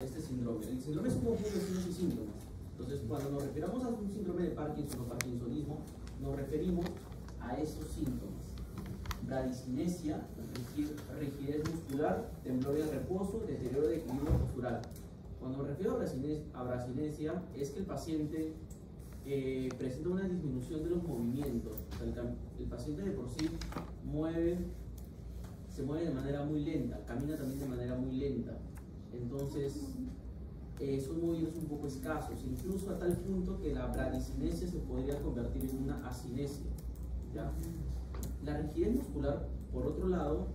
este síndrome. El síndrome es un conjunto de signos y síntomas. Entonces, cuando nos referamos a un síndrome de Parkinson o parkinsonismo, nos referimos a esos síntomas: bradicinesia, rigidez muscular, temblor de reposo, deterioro de equilibrio postural. Cuando me refiero a bradicinesia, es que el paciente presenta una disminución de los movimientos. O sea, el paciente de por sí se mueve de manera muy lenta, camina también de manera muy lenta. Entonces, son movimientos un poco escasos, incluso a tal punto que la bradicinesia se podría convertir en una asinesia, ¿ya? La rigidez muscular, por otro lado,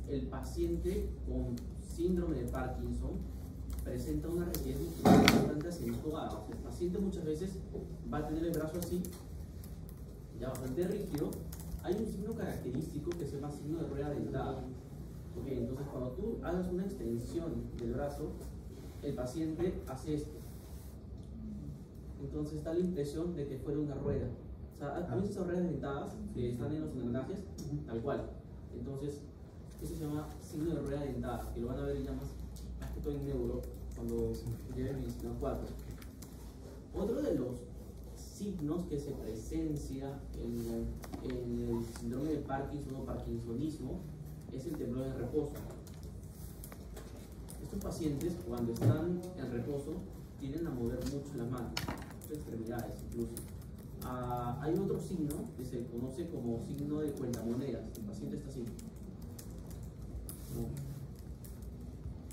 el paciente con síndrome de Parkinson presenta una rigidez muscular bastante acentuada. O sea, el paciente muchas veces va a tener el brazo así, ya bastante rígido. Hay un signo característico que se llama signo de rueda dentada. Okay, entonces, cuando tú hagas una extensión del brazo, el paciente hace esto. Entonces da la impresión de que fuera una rueda. O sea, a veces esas ruedas dentadas que están en los engranajes, tal cual. Entonces, eso se llama signo de rueda dentada, que lo van a ver ya más que todo en neuro cuando lleven medicina 4. Otro de los signos que se presencia en el síndrome de Parkinson o parkinsonismo es el temblor de reposo. Estos pacientes, cuando están en reposo, tienden a mover mucho las manos, las extremidades incluso. Hay otro signo que se conoce como signo de cuentamonedas. El paciente está así,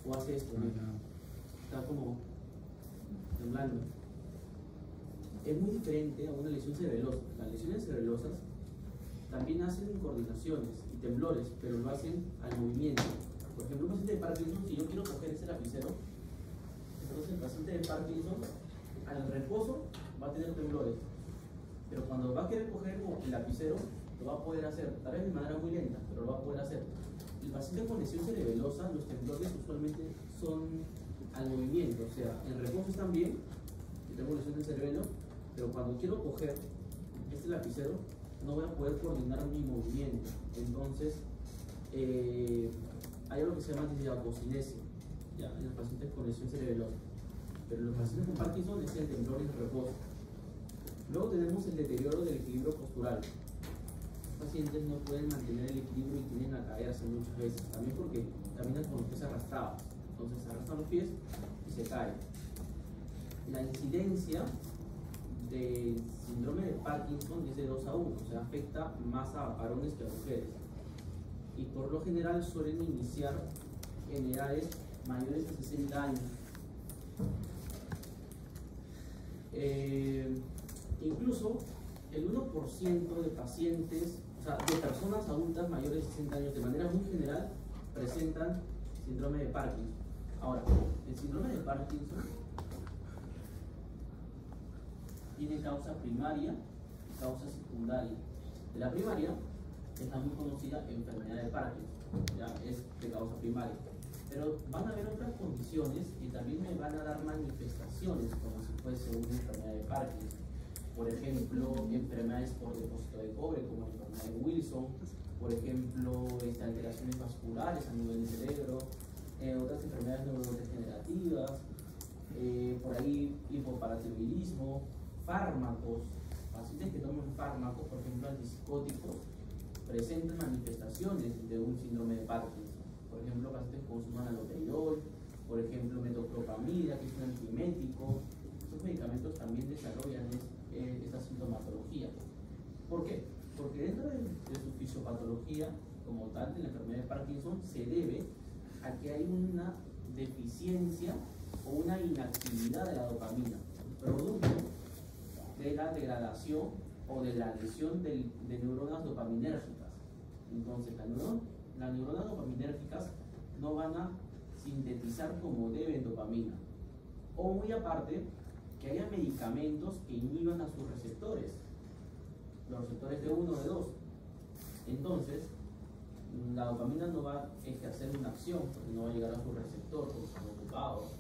o hace esto, ¿no? Está como temblando. Es muy diferente a una lesión cerebelosa. Las lesiones cerebelosas también hacen coordinaciones y temblores, pero lo hacen al movimiento. Por ejemplo, un paciente de Parkinson, si yo quiero coger ese lapicero, entonces el paciente de Parkinson al reposo va a tener temblores, pero cuando va a querer coger el lapicero, lo va a poder hacer, tal vez de manera muy lenta, pero lo va a poder hacer. El paciente con lesión cerebelosa, los temblores usualmente son al movimiento, o sea, en reposo están bien, yo tengo lesión del cerebelo, pero cuando quiero coger este lapicero, no voy a poder coordinar mi movimiento. Entonces, hay algo que se llama disgapocinesia, ya, en los pacientes con lesión cerebelosa. Pero en los pacientes con Parkinson es el temblor en reposo. Luego tenemos el deterioro del equilibrio postural. Los pacientes no pueden mantener el equilibrio y tienden a caerse muchas veces, también porque caminan con los pies arrastrados. Entonces se arrastran los pies y se caen. La incidencia del síndrome de Parkinson es de 2 a 1, o sea, afecta más a varones que a mujeres. Y por lo general suelen iniciar en edades mayores de 60 años. Incluso el 1% de pacientes, o sea, de personas adultas mayores de 60 años, de manera muy general, presentan síndrome de Parkinson. Ahora, el síndrome de Parkinson tiene causa primaria y causa secundaria. De la primaria es la muy conocida enfermedad de Parkinson, ya es de causa primaria. Pero van a haber otras condiciones que también me van a dar manifestaciones como si fuese una enfermedad de Parkinson. Por ejemplo, enfermedades por depósito de cobre, como la enfermedad de Wilson. Por ejemplo, alteraciones vasculares a nivel del cerebro. Otras enfermedades neurodegenerativas. Por ahí, hipoparatiroidismo. Fármacos. Pacientes que toman fármacos, por ejemplo, antipsicóticos, presentan manifestaciones de un síndrome de Parkinson. Por ejemplo, pacientes que consuman haloperidol, por ejemplo, metoclopramida, que es un antiemético. Estos medicamentos también desarrollan esta sintomatología. ¿Por qué? Porque dentro de su fisiopatología, como tal, de la enfermedad de Parkinson, se debe a que hay una deficiencia o una inactividad de la dopamina, producto de la degradación o de la lesión de neuronas dopaminérgicas. Entonces, las neuronas dopaminérgicas no van a sintetizar como deben dopamina. O muy aparte, que haya medicamentos que inhiban a sus receptores, los receptores de 1 o de 2. Entonces, la dopamina no va a ejercer una acción, porque no va a llegar a su receptor, porque están ocupados.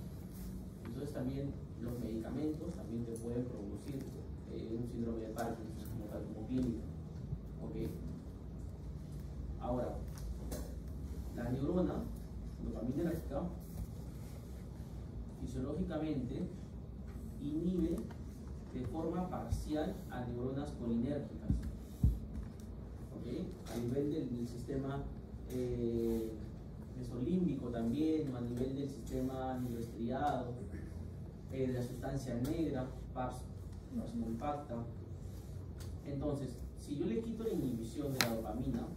Entonces también los medicamentos también te pueden producir un síndrome de Parkinson como tal, como clínico. ¿Okay? Ahora, la neurona dopaminérgica fisiológicamente inhibe de forma parcial a neuronas colinérgicas. ¿Okay? A nivel del sistema mesolímbico también, o a nivel del sistema neuroestriado, de la sustancia negra, pars compacta. Entonces, si yo le quito la inhibición de la dopamina,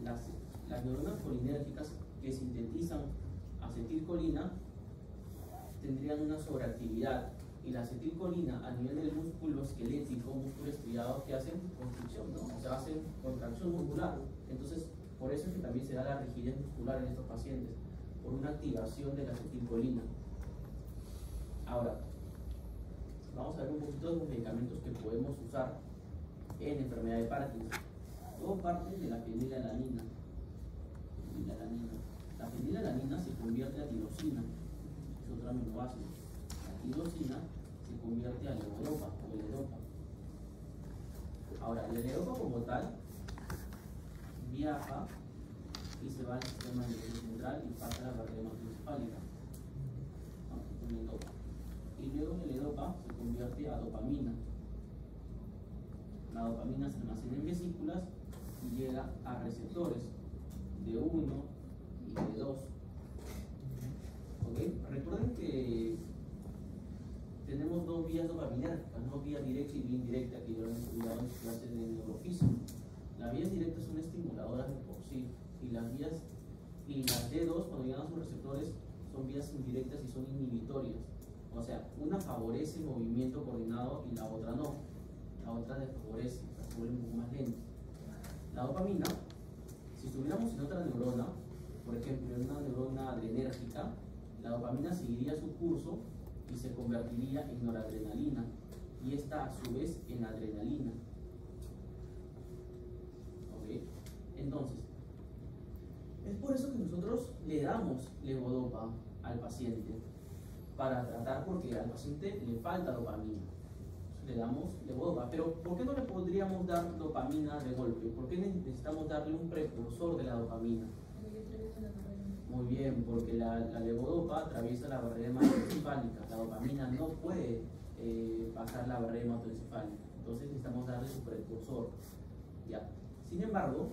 las neuronas colinérgicas que sintetizan acetilcolina tendrían una sobreactividad, y la acetilcolina a nivel del músculo esquelético, músculo estriado, que hacen constricción, ¿no? O sea, hacen contracción muscular. Entonces, por eso es que también se da la rigidez muscular en estos pacientes, por una activación de la acetilcolina. Ahora, vamos a ver un poquito de los medicamentos que podemos usar en enfermedad de Parkinson. Todo parte de la fenilalanina. La fenilalanina se convierte a tirosina, es otro aminoácido. La tirosina se convierte a levodopa o L-dopa. Ahora, el L-dopa como tal viaja y se va al sistema nervioso central y pasa a la barrera hematoencefálica. Y luego el L-dopa se convierte a dopamina. La dopamina se almacena en vesículas y llega a receptores de 1 y de 2. ¿Okay? Recuerden que tenemos dos vías dopaminérgicas, ¿no? Vía directa y vía indirecta, que ya lo hemos estudiado en clases de neurofísica. Las vías directas son estimuladoras de por sí, y las D2, cuando llegan a sus receptores, son vías indirectas y son inhibitorias. O sea, una favorece el movimiento coordinado y la otra no. La otra desfavorece, se vuelve un poco más lento. La dopamina, si estuviéramos en otra neurona, por ejemplo en una neurona adrenérgica, la dopamina seguiría su curso y se convertiría en noradrenalina, y esta a su vez en adrenalina. ¿Okay? Entonces, es por eso que nosotros le damos levodopa al paciente, para tratar, porque al paciente le falta dopamina. Le damos levodopa, pero ¿por qué no le podríamos dar dopamina de golpe? ¿Por qué necesitamos darle un precursor de la dopamina? Muy bien, porque la levodopa atraviesa la barrera hematoencefálica. La dopamina no puede pasar la barrera hematoencefálica, entonces necesitamos darle su precursor. Ya. Sin embargo,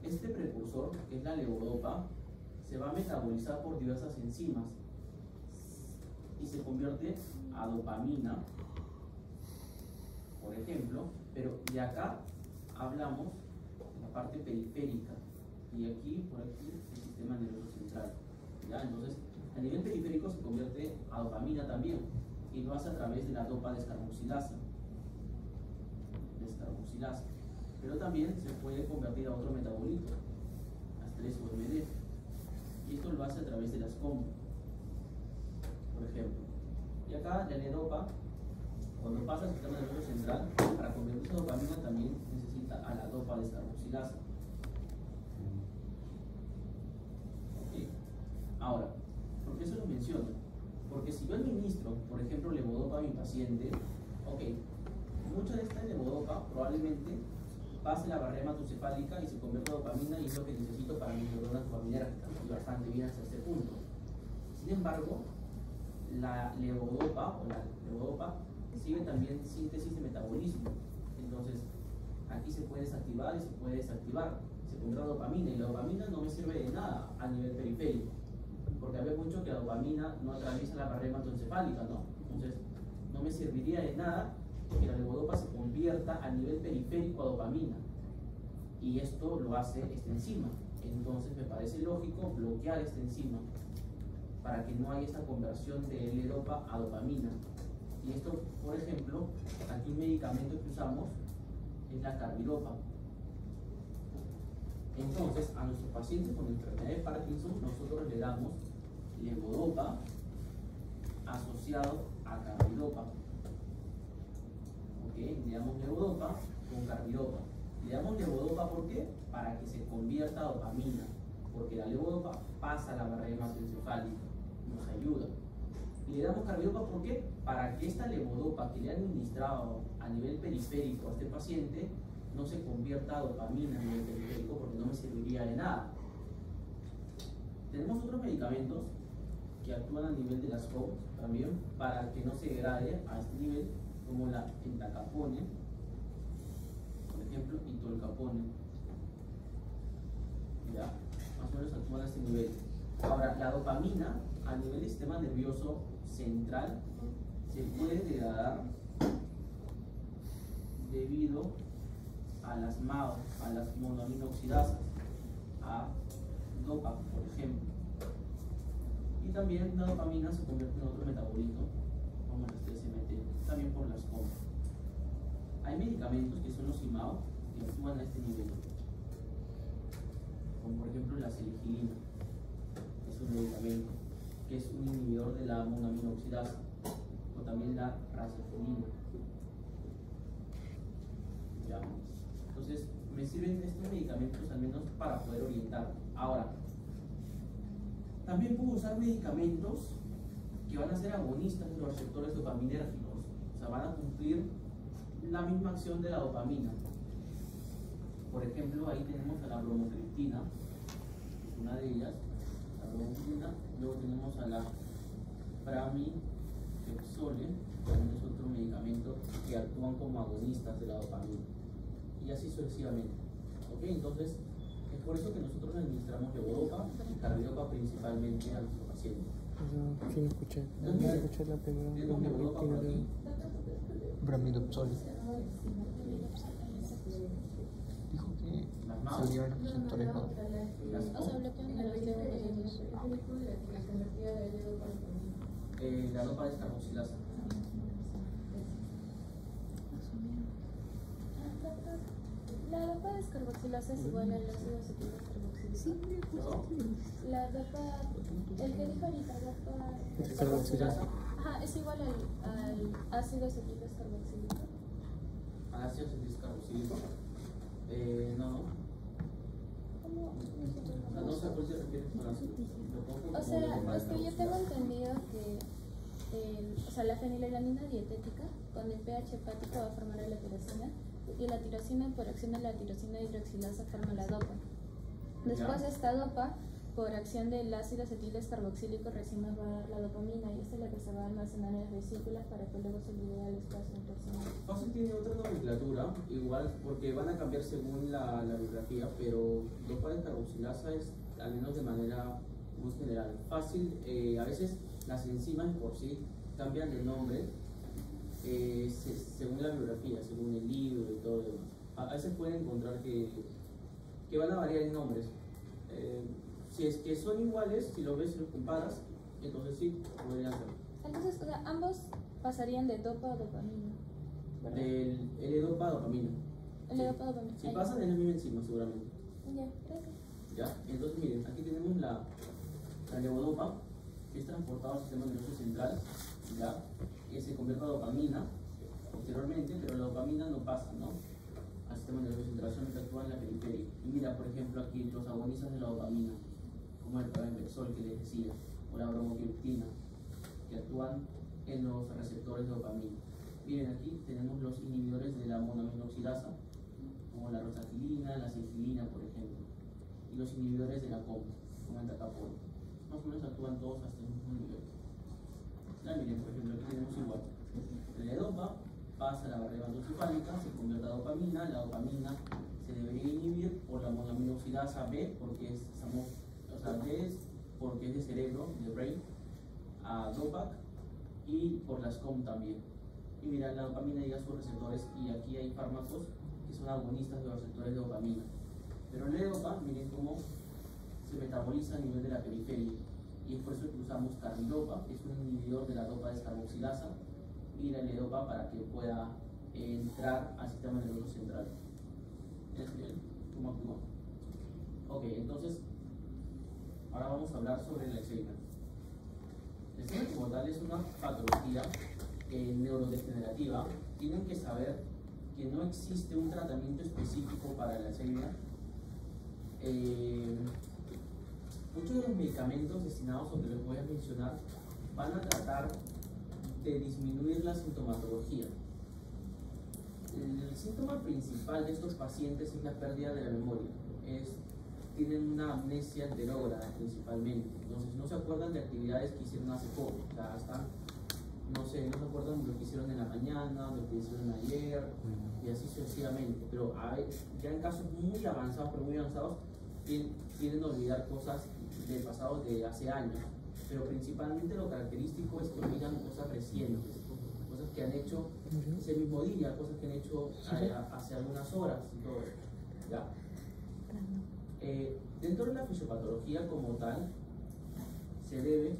este precursor, que es la levodopa, se va a metabolizar por diversas enzimas y se convierte a dopamina, por ejemplo, pero de acá hablamos de la parte periférica, y aquí, por aquí, el sistema nervioso central. ¿Ya? Entonces, a nivel periférico se convierte a dopamina también, y lo hace a través de la dopa descarboxilasa. Pero también se puede convertir a otro metabolito, las 3-OMD, y esto lo hace a través de las COM, por ejemplo. Y acá la L-dopa, cuando pasa al sistema nervioso central, para convertirse a dopamina también necesita a la dopa descarboxilasa. ¿Okay? Ahora, ¿por qué se lo menciono? Porque si yo administro, por ejemplo, levodopa a mi paciente, ok, mucha de esta levodopa probablemente pase la barrera hematoencefálica y se convierta a dopamina, y es lo que necesito para mis neuronas dopaminérgicas, y bastante bien hasta este punto. Sin embargo, la levodopa sigue también síntesis de metabolismo. Entonces, aquí se puede desactivar y se puede desactivar. Se pondrá dopamina, y la dopamina no me sirve de nada a nivel periférico, porque había mucho que la dopamina no atraviesa la barrera hematoencefálica, ¿no? Entonces, no me serviría de nada que la levodopa se convierta a nivel periférico a dopamina, y esto lo hace esta enzima. Entonces, me parece lógico bloquear esta enzima para que no haya esta conversión de L-dopa a dopamina. Y esto, por ejemplo, aquí un medicamento que usamos es la carbidopa. Entonces, a nuestros pacientes con enfermedad de Parkinson, nosotros le damos levodopa asociado a carbidopa. ¿Okay? Le damos levodopa con carbidopa. Le damos levodopa, ¿por qué? Para que se convierta a dopamina, porque la levodopa pasa la barrera hematoencefálica, nos ayuda. Y le damos carbidopa, ¿por qué? Para que esta levodopa que le han administrado a nivel periférico a este paciente no se convierta a dopamina a nivel periférico, porque no me serviría de nada. Tenemos otros medicamentos que actúan a nivel de las COMs, también para que no se degrade a este nivel, como la entacapone, por ejemplo, y tolcapone. Ya, más o menos actúan a este nivel. Ahora, la dopamina a nivel del sistema nervioso central se puede degradar debido a las MAO, a las monoaminoxidasas, a DOPA, por ejemplo. Y también la dopamina se convierte en otro metabolito, como las TSMT, también por las COM. Hay medicamentos que son los IMAO que actúan a este nivel, como por ejemplo la seligilina, es un medicamento que es un inhibidor de la monoaminoxidasa, o también la racefolina. ¿Ya? Entonces, me sirven estos medicamentos al menos para poder orientar. Ahora, también puedo usar medicamentos que van a ser agonistas de los receptores dopaminérgicos, o sea, van a cumplir la misma acción de la dopamina. Por ejemplo, ahí tenemos a la bromocriptina, que es una de ellas, la bromocriptina. Luego tenemos a la pramipexole, también es otro medicamento que actúan como agonistas de la dopamina. Y así sucesivamente. ¿Ok? Entonces, es por eso que nosotros administramos levodopa y carbidopa principalmente a nuestros pacientes. Sí, escuché la primera de Bramidopsol. Dijo que salían los receptores no. O sea, bloquean a los levodopas. La dopa descarboxilasa. La dopa descarboxilasa es igual al ácido acetilcarboxílico. La dopa, el que dijo ahorita, dopa Descarboxilasa. ajá, es igual al ácido acetilcarboxílico. ¿Al ácido acetilcarboxílico? No. No sé a cuál se refiere con ácido. O sea, es que yo tengo entendido que o sea, la fenilalanina dietética con el pH hepático va a formar la tirosina, y la tirosina por acción de la tirosina hidroxilasa forma la dopa. Después de esta dopa, por acción del ácido acetilcarboxílico recién nos va a dar la dopamina, y esta es la que se va a almacenar en las vesículas para que luego se libere al espacio intestinal. Fácil tiene otra nomenclatura, igual, porque van a cambiar según la bibliografía, pero dopa descarboxilasa es, al menos de manera muy general. Fácil, a veces las enzimas por sí cambian de nombre según la bibliografía, según el libro y todo lo demás. A veces pueden encontrar que van a variar en nombres. Si es que son iguales, si lo ves y los comparas, entonces sí, podrían ser. Entonces, o sea, ambos pasarían de dopa a dopamina, ¿verdad? Del L-dopa a dopamina. L-dopa a dopamina. Si pasan, es la misma enzima, seguramente. Ya, gracias. ¿Ya? Entonces, miren, aquí tenemos la levodopa, que es transportada al sistema nervioso central, ¿ya? Que se convierte a dopamina posteriormente, pero la dopamina no pasa, ¿no? Al sistema nervioso central, solamente actúa en la periferia. Y mira, por ejemplo, aquí los agonistas de la dopamina, como el pramipexol que les decía, o la bromocriptina, que actúan en los receptores de dopamina. Miren, aquí tenemos los inhibidores de la monoaminoxidasa, como la rosacilina, la cefilina, por ejemplo, y los inhibidores de la COM, como el tacapol. Más o menos actúan todos hasta el mismo nivel. Ya miren, por ejemplo, aquí tenemos igual. La dopa pasa a la barrera endocefálica, se convierte a dopamina. La dopamina se debería inhibir por la monoaminoxidasa B, porque es, B es porque es de cerebro, de brain, a DOPAC, y por las COM también. Y mira, la dopamina llega a sus receptores, y aquí hay fármacos que son agonistas de los receptores de dopamina. Pero el L-dopa, miren cómo se metaboliza a nivel de la periferia, y es por eso que usamos carbidopa, que es un inhibidor de la dopa descarboxilasa, y la L-dopa para que pueda entrar al sistema nervioso central. ¿Cómo actúa? Ok, entonces ahora vamos a hablar sobre el Alzheimer. El Alzheimer como tal es una patología neurodegenerativa. Tienen que saber que no existe un tratamiento específico para el Alzheimer. Muchos de los medicamentos destinados, o que les voy a mencionar, van a tratar de disminuir la sintomatología. El síntoma principal de estos pacientes es la pérdida de la memoria. Tienen una amnesia anterógrada principalmente, entonces no se acuerdan de actividades que hicieron hace poco, o sea, están recuerdan lo que hicieron en la mañana, lo que hicieron ayer, y así sucesivamente. Pero ya en casos muy avanzados, tienden a olvidar cosas del pasado de hace años. Pero principalmente lo característico es que olvidan cosas recientes, cosas que han hecho ese mismo día, cosas que han hecho hace algunas horas y todo eso, ¿ya? Dentro de la fisiopatología como tal, se debe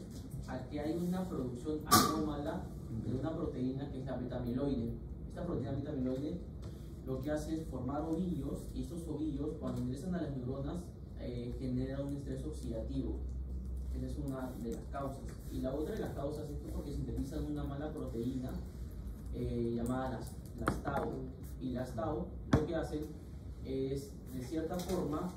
a que hay una producción anómala de una proteína que es la beta-amiloide. Esta proteína beta-amiloide lo que hace es formar ovillos, y esos ovillos cuando ingresan a las neuronas generan un estrés oxidativo. Esa es una de las causas. Y la otra de las causas es porque sintetizan una mala proteína llamada las tau. Y las tau lo que hacen es, de cierta forma,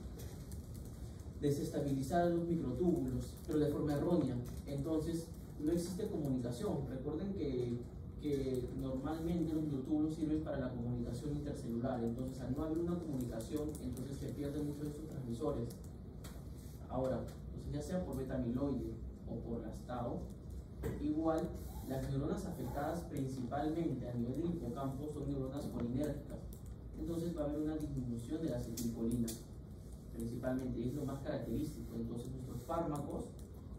desestabilizar los microtúbulos, pero de forma errónea. Entonces, no existe comunicación. Recuerden que normalmente los microtúbulos sirven para la comunicación intercelular. Entonces, al no haber una comunicación, entonces se pierden muchos de estos transmisores. Ahora, ya sea por beta-amiloide o por las tau, igual las neuronas afectadas principalmente a nivel del hipocampo son neuronas colinérgicas. Entonces va a haber una disminución de la acetilcolina, principalmente, y es lo más característico. Entonces nuestros fármacos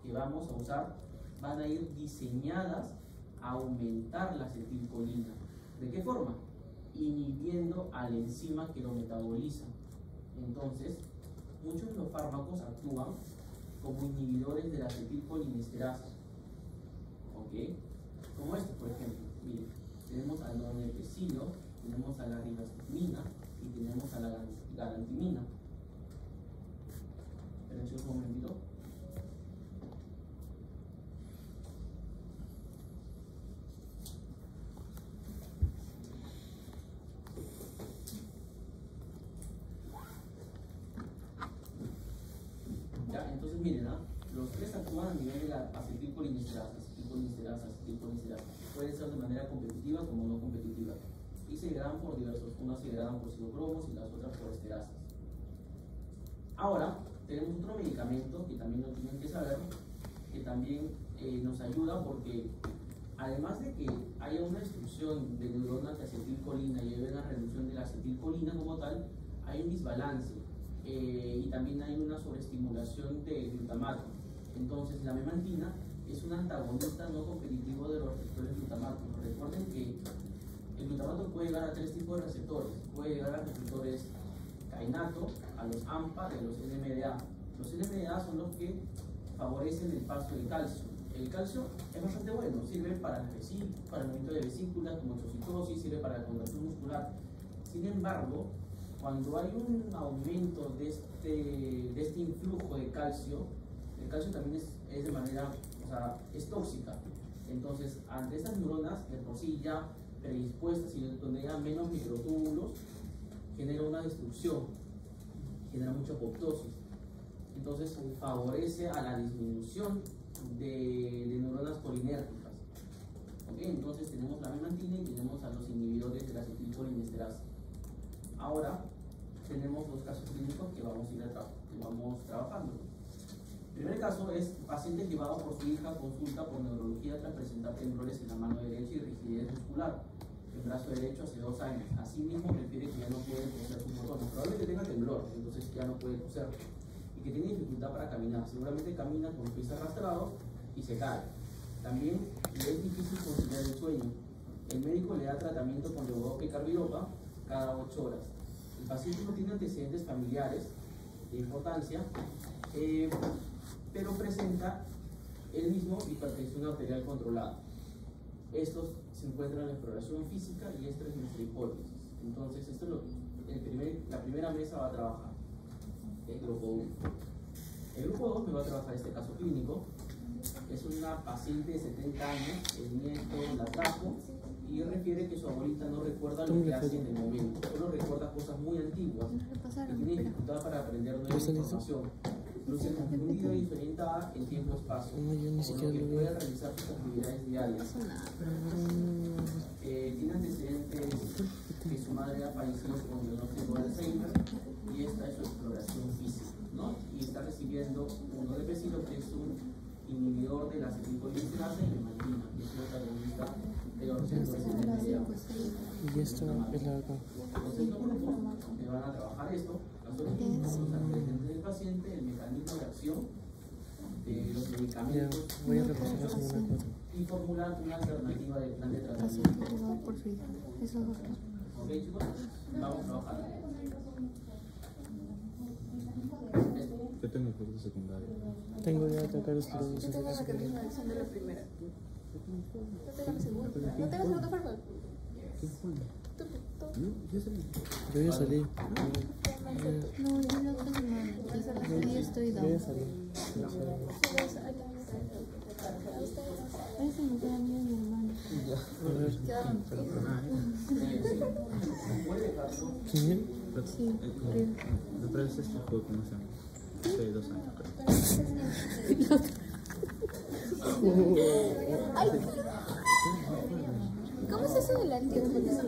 que vamos a usar van a ir diseñadas a aumentar la acetilcolina. ¿De qué forma? Inhibiendo a la enzima que lo metaboliza. Entonces, muchos de los fármacos actúan como inhibidores de la acetilcolinesterasa, ¿ok? Como este, por ejemplo. Miren, tenemos al donepezilo, tenemos a la ribastine y tenemos a la garantimina. Esperen un momentito. Ya, entonces miren, los tres actúan a nivel de la acetilcolinesterasa. Pueden ser de manera competitiva como no competitiva. Y se degradan por diversos, unas se degradan por citocromos y las otras por esterasas. Ahora, tenemos otro medicamento que también lo tienen que saber, que también nos ayuda porque además de que haya una destrucción de neuronas de acetilcolina y haya una reducción de la acetilcolina como tal, hay un desbalance y también hay una sobreestimulación de glutamato. Entonces, la memantina es un antagonista no competitivo de los receptores glutamato. Recuerden que el glutamato puede llegar a tres tipos de receptores. Puede llegar a receptores kainato, a los AMPA y a los NMDA. Los NMDA son los que favorecen el paso del calcio. El calcio es bastante bueno, sirve para el movimiento de vesículas, como oxocitosis, sirve para la contracción muscular. Sin embargo, cuando hay un aumento de este influjo de calcio, el calcio también es de manera, es tóxica. Entonces, ante estas neuronas de por sí ya predispuestas y donde haya menos microtúbulos, genera una destrucción, genera mucha apoptosis. Entonces, favorece a la disminución de neuronas colinérgicas. ¿Okay? Entonces, tenemos la memantina y tenemos a los inhibidores de la acetilcolinesterasa. Ahora, tenemos dos casos clínicos que vamos a ir trabajando. El primer caso es paciente llevado por su hija a consulta por neurología tras presentar temblores en la mano derecha y rigidez muscular el brazo derecho hace 2 años. Asimismo, refiere que ya no puede coser sus botones. Probablemente tenga temblor, entonces ya no puede coser. Y que tiene dificultad para caminar. Seguramente camina con los pies arrastrados y se cae. También le es difícil conciliar el sueño. El médico le da tratamiento con levodopa y carbidopa cada 8 horas. El paciente no tiene antecedentes familiares de importancia, pero presenta el mismo hipertensión arterial controlada. Estos se encuentran en la exploración física y esta es nuestra hipótesis. Entonces, esto es lo que la primera mesa va a trabajar, el grupo 1. El grupo 2 me va a trabajar este caso clínico. Es una paciente de 70 años, el nieto la trajo y refiere que su abuelita no recuerda lo que hace en el momento, solo recuerda cosas muy antiguas y tiene dificultad para aprender nueva información. Luce confundida y desorientada en tiempo-espacio, por lo que puede realizar sus actividades diarias. Tiene antecedentes que su madre ha fallecido con diagnóstico de Alzheimer y esta es su exploración física, ¿no? Y está recibiendo un donepezilo que es un inhibidor de la acetilcolinesterasa y memantina, que es un antagonista de Y esto es la de acá. Entonces los grupos que van a trabajar esto, nosotros vamos a presentar al paciente el mecanismo de acción de los Ya, medicamentos voy a repasar la semana 4. y formular una alternativa de plan de tratamiento. Por fin. Eso es otro. ¿Ok, chicos? Vamos a trabajar. Yo tengo efectos secundarios. Tengo ya acá los productos. Yo tengo la canalización de la primera. No tengo la segunda. No tengo segunda forma. Yo ya salí. No, yo la otra semana. Yo estoy Yo down. ya salí. Ese no queda ni mi hermano. A ver. Quedaron. ¿Quién? Sí. La otra vez este juego, ¿cómo se llama? Hace 2 años, creo. Ay, ¿cómo es eso del anticonceptivo?